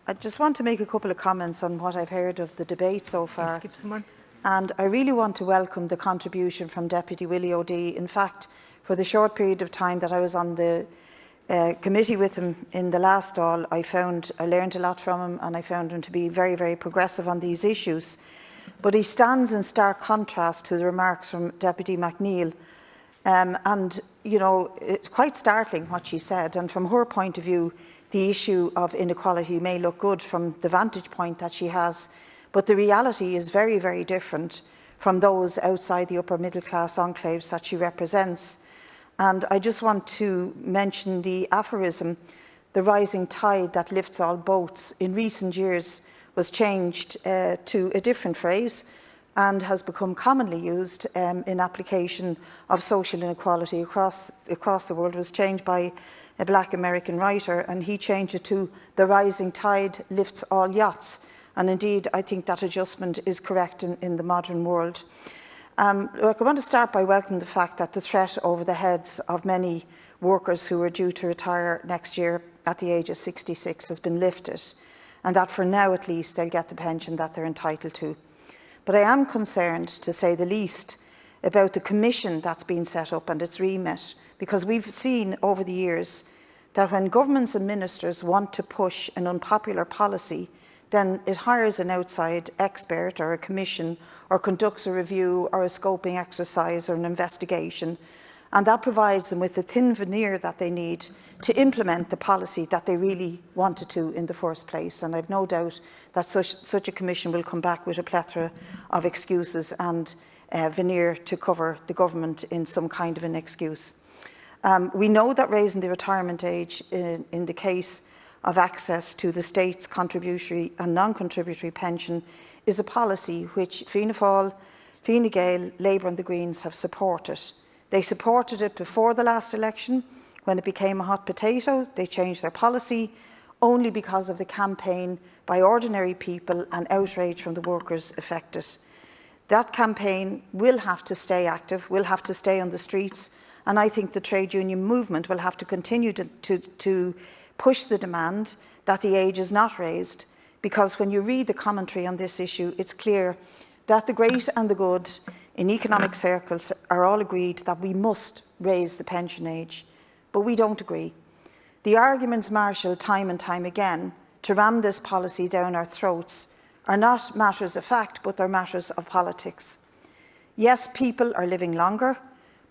I just want to make a couple of comments on what I've heard of the debate so far. And I really want to welcome the contribution from Deputy Willie O'Dea. In fact, for the short period of time that I was on the committee with him in the last Dáil, I learned a lot from him, and I found him to be very, very progressive on these issues. But he stands in stark contrast to the remarks from Deputy McNeill. And, you know, it's quite startling what she said. And from her point of view, the issue of inequality may look good from the vantage point that she has, but the reality is very, very different from those outside the upper middle class enclaves that she represents. And I just want to mention the aphorism, the rising tide that lifts all boats, in recent years was changed to a different phrase and has become commonly used in application of social inequality across the world. It was changed by a black American writer, and he changed it to "the rising tide lifts all yachts." And indeed, I think that adjustment is correct in the modern world. Look, I want to start by welcoming the fact that the threat over the heads of many workers who are due to retire next year at the age of 66 has been lifted, and that for now at least they'll get the pension that they're entitled to. But I am concerned, to say the least, about the commission that's been set up and its remit, because we've seen over the years that when governments and ministers want to push an unpopular policy, then it hires an outside expert or a commission or conducts a review or a scoping exercise or an investigation, and that provides them with the thin veneer that they need to implement the policy that they really wanted to in the first place. And I've no doubt that such a commission will come back with a plethora of excuses and veneer to cover the government in some kind of an excuse. We know that raising the retirement age in the case of access to the state's contributory and non-contributory pension is a policy which Fianna Fáil, Fine Gael, Labour and the Greens have supported. They supported it before the last election. When it became a hot potato, they changed their policy only because of the campaign by ordinary people and outrage from the workers affected. That campaign will have to stay active, will have to stay on the streets, and I think the trade union movement will have to continue to push the demand that the age is not raised, because when you read the commentary on this issue, it's clear that the great and the good in economic circles are all agreed that we must raise the pension age, but we don't agree. The arguments marshalled time and time again to ram this policy down our throats are not matters of fact, but they're matters of politics. Yes, people are living longer,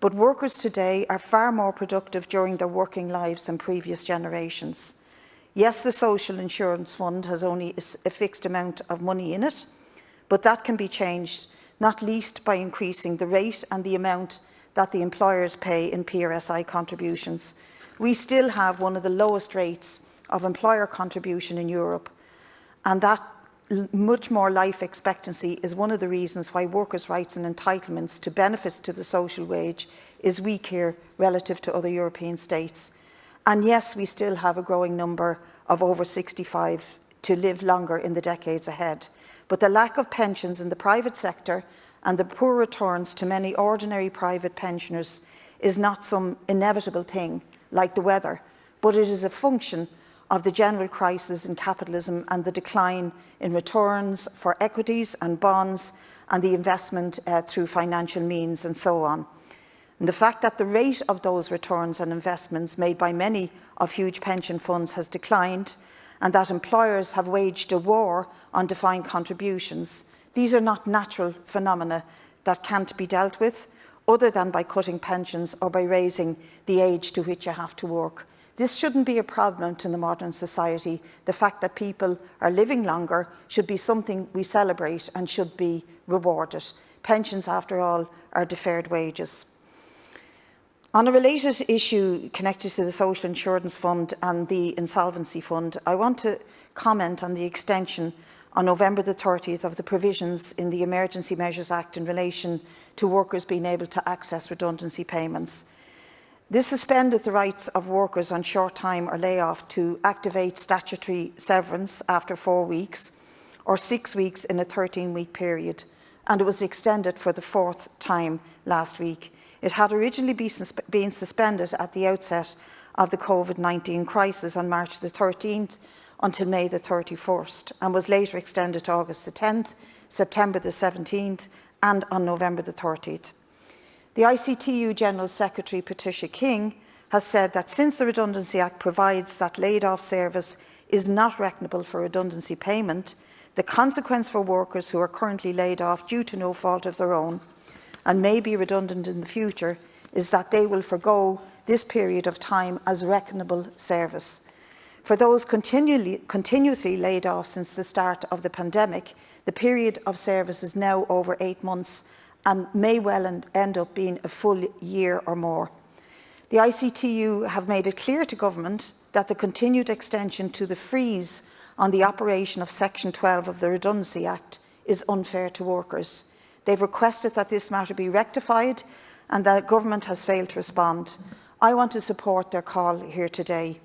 but workers today are far more productive during their working lives than previous generations. Yes, the Social Insurance Fund has only a fixed amount of money in it, but that can be changed, not least by increasing the rate and the amount that the employers pay in PRSI contributions. We still have one of the lowest rates of employer contribution in Europe, and that much more life expectancy is one of the reasons why workers' rights and entitlements to benefits to the social wage is weak here relative to other European states. And yes, we still have a growing number of over 65 to live longer in the decades ahead. But the lack of pensions in the private sector and the poor returns to many ordinary private pensioners is not some inevitable thing like the weather, but it is a function of the general crisis in capitalism and the decline in returns for equities and bonds and the investment through financial means and so on. And the fact that the rate of those returns and investments made by many of huge pension funds has declined, and that employers have waged a war on defined contributions, these are not natural phenomena that can't be dealt with other than by cutting pensions or by raising the age to which you have to work. This shouldn't be a problem to the modern society. The fact that people are living longer should be something we celebrate and should be rewarded. Pensions, after all, are deferred wages. On a related issue connected to the Social Insurance Fund and the Insolvency Fund, I want to comment on the extension on November the 30th of the provisions in the Emergency Measures Act in relation to workers being able to access redundancy payments. This suspended the rights of workers on short time or layoff to activate statutory severance after 4 weeks or 6 weeks in a 13-week period, and it was extended for the 4th time last week. It had originally been suspended at the outset of the COVID-19 crisis on March the 13th until May the 31st, and was later extended to August the 10th, September the 17th, and on November the 30th. The ICTU General Secretary Patricia King has said that since the Redundancy Act provides that laid-off service is not reckonable for redundancy payment, the consequence for workers who are currently laid off due to no fault of their own and may be redundant in the future is that they will forgo this period of time as reckonable service. For those continuously laid off since the start of the pandemic, the period of service is now over 8 months and may well end up being a full year or more. The ICTU have made it clear to Government that the continued extension to the freeze on the operation of Section 12 of the Redundancy Act is unfair to workers. They've requested that this matter be rectified and that Government has failed to respond. I want to support their call here today.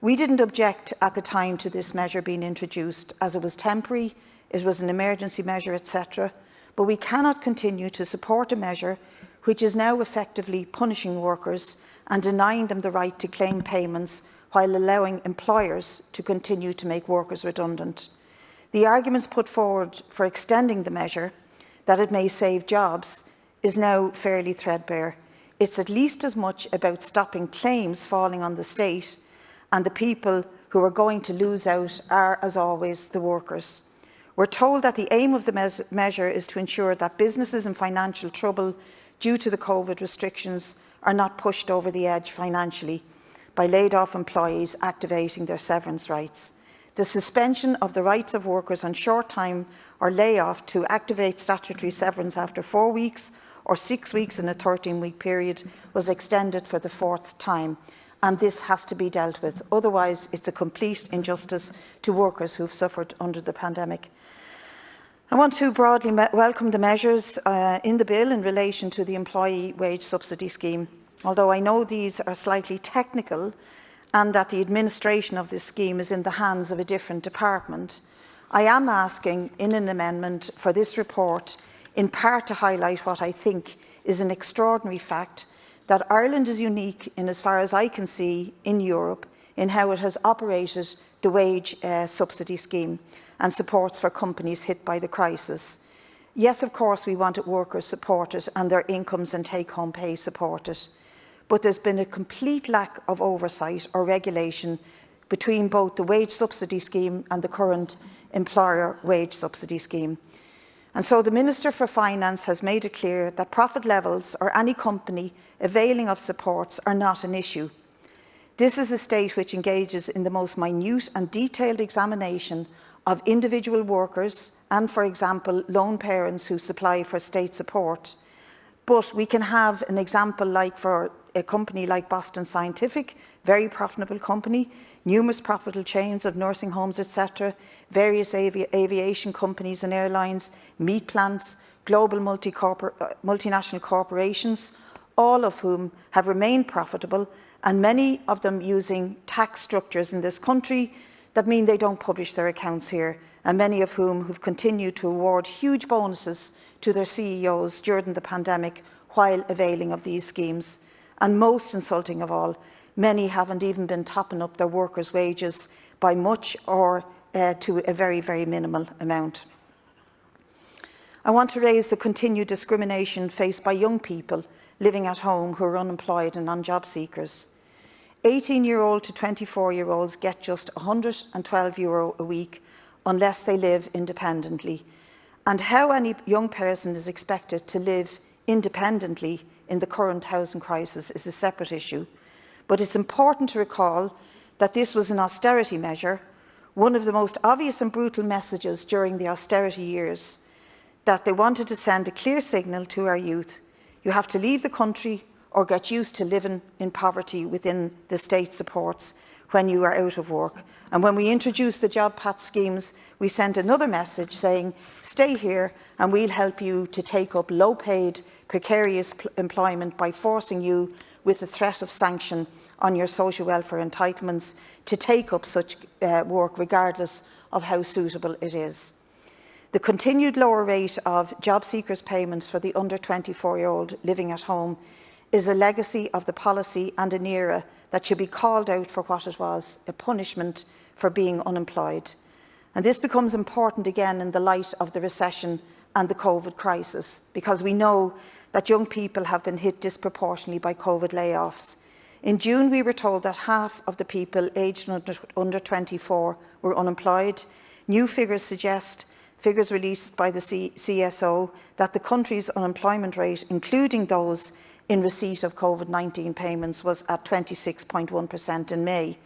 We didn't object at the time to this measure being introduced, as it was temporary, it was an emergency measure, etc. But we cannot continue to support a measure which is now effectively punishing workers and denying them the right to claim payments while allowing employers to continue to make workers redundant. The arguments put forward for extending the measure, that it may save jobs, is now fairly threadbare. It's at least as much about stopping claims falling on the state, and the people who are going to lose out are, as always, the workers. We're told that the aim of the measure is to ensure that businesses in financial trouble due to the COVID restrictions are not pushed over the edge financially by laid-off employees activating their severance rights. The suspension of the rights of workers on short time or layoff to activate statutory severance after 4 weeks or 6 weeks in a 13-week period was extended for the 4th time, and this has to be dealt with. Otherwise, it's a complete injustice to workers who have suffered under the pandemic. I want to broadly welcome the measures in the bill in relation to the employee wage subsidy scheme, although I know these are slightly technical and that the administration of this scheme is in the hands of a different department. I am asking in an amendment for this report in part to highlight what I think is an extraordinary fact, that Ireland is unique in, as far as I can see, in Europe in how it has operated the wage subsidy scheme and supports for companies hit by the crisis. Yes, of course, we wanted workers supported and their incomes and take-home pay supported, but there's been a complete lack of oversight or regulation between both the wage subsidy scheme and the current employer wage subsidy scheme. And so the Minister for Finance has made it clear that profit levels or any company availing of supports are not an issue. This is a state which engages in the most minute and detailed examination of individual workers and, for example, lone parents who supply for state support. But we can have an example like for a company like Boston Scientific, very profitable company, numerous profitable chains of nursing homes, etc., various aviation companies and airlines, meat plants, global multinational corporations, all of whom have remained profitable, and many of them using tax structures in this country that mean they don't publish their accounts here, and many of whom have continued to award huge bonuses to their CEOs during the pandemic while availing of these schemes. And most insulting of all, many haven't even been topping up their workers' wages by much or to a very, very minimal amount. I want to raise the continued discrimination faced by young people living at home who are unemployed and non-job seekers. 18-year-old to 24-year-olds get just €112 a week unless they live independently. And how any young person is expected to live independently in the current housing crisis is a separate issue. But it's important to recall that this was an austerity measure, one of the most obvious and brutal messages during the austerity years, that they wanted to send a clear signal to our youth: you have to leave the country or get used to living in poverty within the state supports when you are out of work. And when we introduced the job patch schemes, we sent another message saying, stay here and we'll help you to take up low-paid, precarious employment by forcing you, with the threat of sanction on your social welfare entitlements, to take up such work regardless of how suitable it is. The continued lower rate of job seekers' payments for the under 24-year-old living at home is a legacy of the policy and an era that should be called out for what it was, a punishment for being unemployed. And this becomes important again in the light of the recession and the COVID crisis, because we know that young people have been hit disproportionately by COVID layoffs. In June, we were told that half of the people aged under 24 were unemployed. New figures suggest, figures released by the CSO, that the country's unemployment rate, including those in receipt of COVID-19 payments, was at 26.1% in May.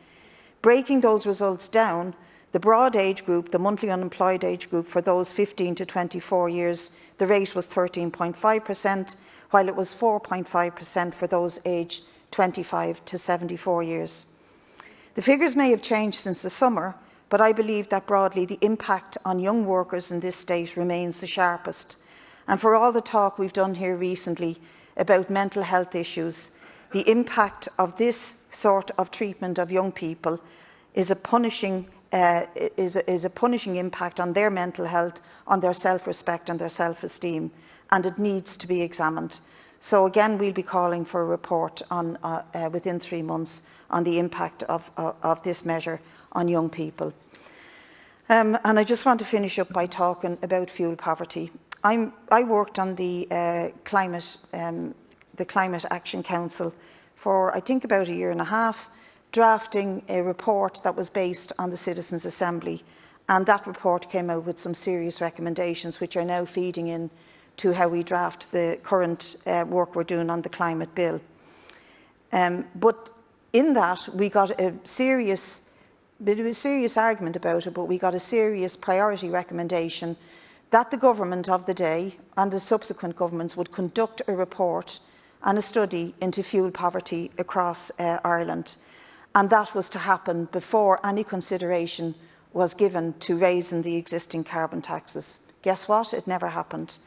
Breaking those results down, the broad age group, the monthly unemployed age group for those 15 to 24 years, the rate was 13.5%, while it was 4.5% for those aged 25 to 74 years. The figures may have changed since the summer, but I believe that broadly the impact on young workers in this state remains the sharpest. And for all the talk we've done here recently about mental health issues, the impact of this sort of treatment of young people is a punishing impact on their mental health, on their self-respect and their self-esteem, and it needs to be examined. So again, we'll be calling for a report on, within 3 months on the impact of this measure on young people. And I just want to finish up by talking about fuel poverty. I worked on the Climate Action Council for, I think, about a year and a half, drafting a report that was based on the Citizens' Assembly. And that report came out with some serious recommendations, which are now feeding in to how we draft the current work we're doing on the climate bill. But in that, we got a serious argument about it, but we got a serious priority recommendation that the government of the day and the subsequent governments would conduct a report and a study into fuel poverty across Ireland. And that was to happen before any consideration was given to raising the existing carbon taxes. Guess what? It never happened.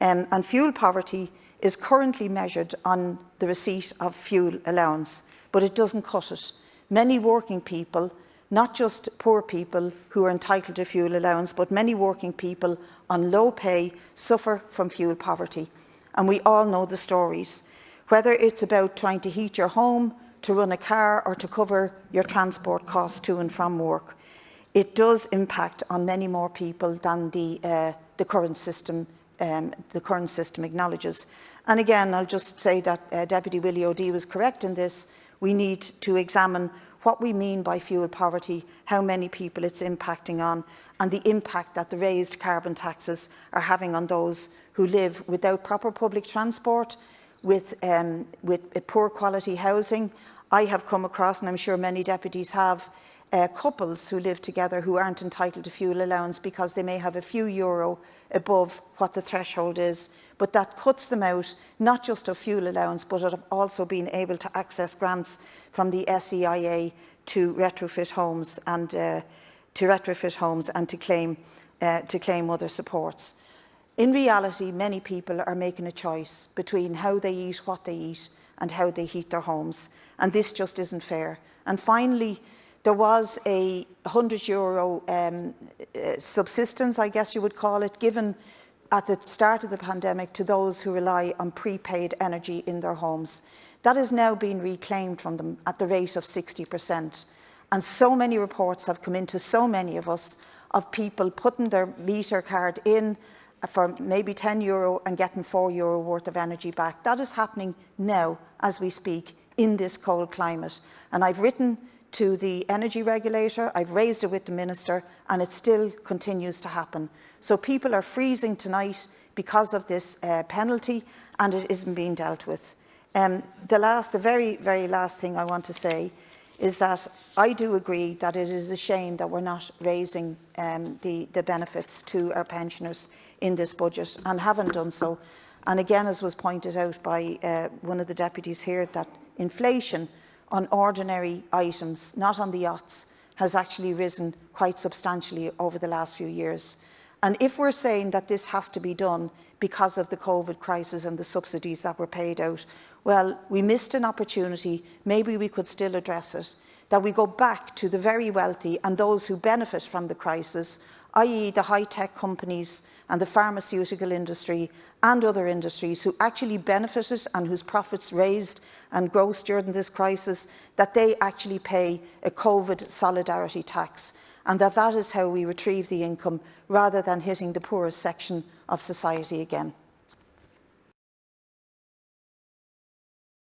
And fuel poverty is currently measured on the receipt of fuel allowance, but it doesn't cut it. Many working people, not just poor people who are entitled to fuel allowance, but many working people on low pay suffer from fuel poverty. And we all know the stories. Whether it's about trying to heat your home, to run a car, or to cover your transport costs to and from work, it does impact on many more people than the current system acknowledges. And again, I'll just say that Deputy Willie O'Dea was correct in this. We need to examine what we mean by fuel poverty, how many people it's impacting on, and the impact that the raised carbon taxes are having on those who live without proper public transport, with poor quality housing. I have come across, and I'm sure many deputies have, couples who live together who aren't entitled to fuel allowance because they may have a few euro above what the threshold is, but that cuts them out not just of fuel allowance, but of also being able to access grants from the SEIA to retrofit homes and to claim other supports. In reality, many people are making a choice between how they eat, what they eat, and how they heat their homes, and this just isn't fair. And finally, there was a €100 subsistence, I guess you would call it, given at the start of the pandemic to those who rely on prepaid energy in their homes. That is now being reclaimed from them at the rate of 60%. And so many reports have come into so many of us of people putting their meter card in for maybe €10 and getting €4 worth of energy back. That is happening now as we speak in this cold climate. And I've written to the energy regulator, I've raised it with the minister, and it still continues to happen. So people are freezing tonight because of this penalty, and it isn't being dealt with. The very, very last thing I want to say is that I do agree that it is a shame that we're not raising the benefits to our pensioners in this budget, and haven't done so. And again, as was pointed out by one of the deputies here, that inflation on ordinary items, not on the yachts, has actually risen quite substantially over the last few years. And if we're saying that this has to be done because of the COVID crisis and the subsidies that were paid out, well, we missed an opportunity. Maybe we could still address it, that we go back to the very wealthy and those who benefit from the crisis i.e. the high-tech companies and the pharmaceutical industry and other industries who actually benefited and whose profits raised and grossed during this crisis, that they actually pay a COVID solidarity tax, and that is how we retrieve the income rather than hitting the poorest section of society again.